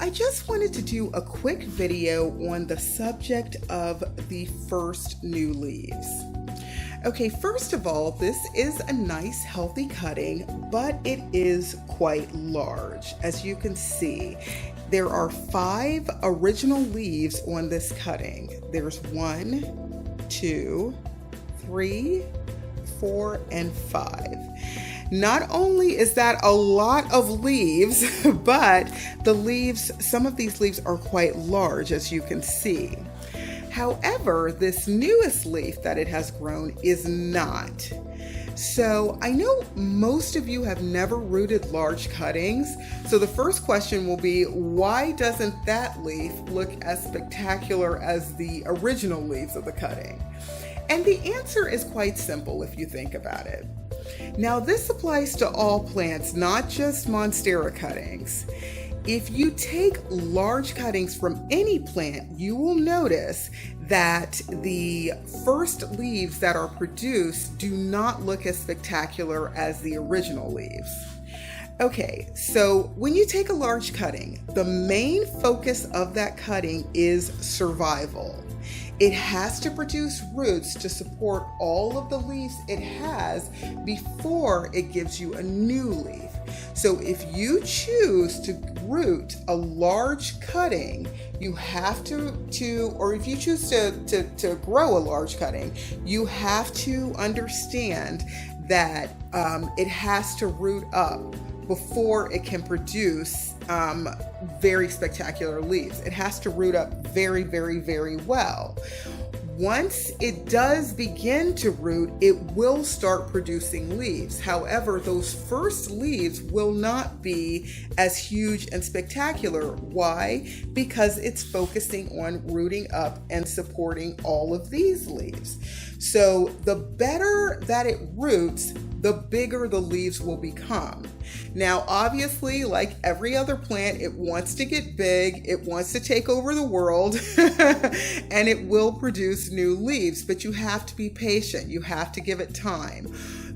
I just wanted to do a quick video on the subject of the first new leaves. Okay, first of all, this is a nice healthy cutting, but it is quite large. As you can see, there are 5 original leaves on this cutting. There's 1, 2, 3, 4, and 5. Not only is that a lot of leaves, but some of these leaves are quite large, as you can see. However, this newest leaf that it has grown is not. So I know most of you have never rooted large cuttings. So the first question will be, why doesn't that leaf look as spectacular as the original leaves of the cutting? And the answer is quite simple if you think about it. Now, this applies to all plants, not just Monstera cuttings. If you take large cuttings from any plant, you will notice that the first leaves that are produced do not look as spectacular as the original leaves. Okay, so when you take a large cutting, the main focus of that cutting is survival. It has to produce roots to support all of the leaves it has before it gives you a new leaf. So if you choose to root a large cutting, you have or if you choose to grow a large cutting, you have to understand that it has to root up before it can produce very spectacular leaves. It has to root up very, very, very well. Once it does begin to root, it will start producing leaves. However, those first leaves will not be as huge and spectacular. Why? Because it's focusing on rooting up and supporting all of these leaves. So the better that it roots, the bigger the leaves will become. Now, obviously, like every other plant, it wants to get big, it wants to take over the world, and it will produce new leaves, but you have to be patient. You have to give it time.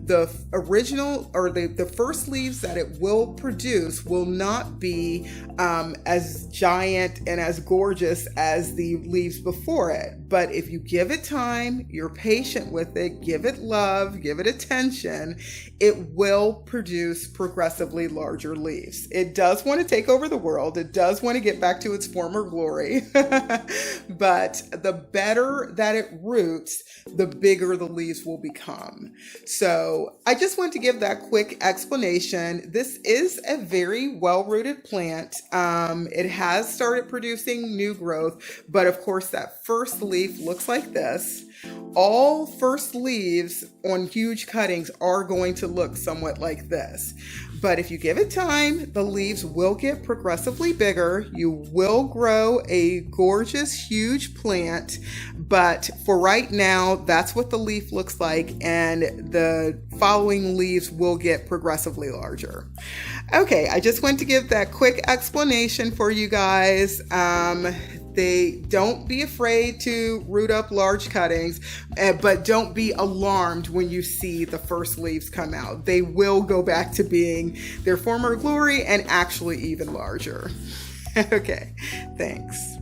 The original or the first leaves that it will produce will not be as giant and as gorgeous as the leaves before it. But if you give it time, you're patient with it, give it love, give it attention, it will produce progressively larger leaves. It does want to take over the world. It does want to get back to its former glory. But the better that it roots, the bigger the leaves will become. So I just want to give that quick explanation. This is a very well-rooted plant. It has started producing new growth, but of course that first leaf looks like this. All first leaves on huge cuttings are going to look somewhat like this. But if you give it time, the leaves will get progressively bigger. You will grow a gorgeous, huge plant. But for right now, that's what the leaf looks like. And the following leaves will get progressively larger. Okay, I just want to give that quick explanation for you guys. Don't be afraid to root up large cuttings, but don't be alarmed when you see the first leaves come out. They will go back to being their former glory and actually even larger. Okay, thanks.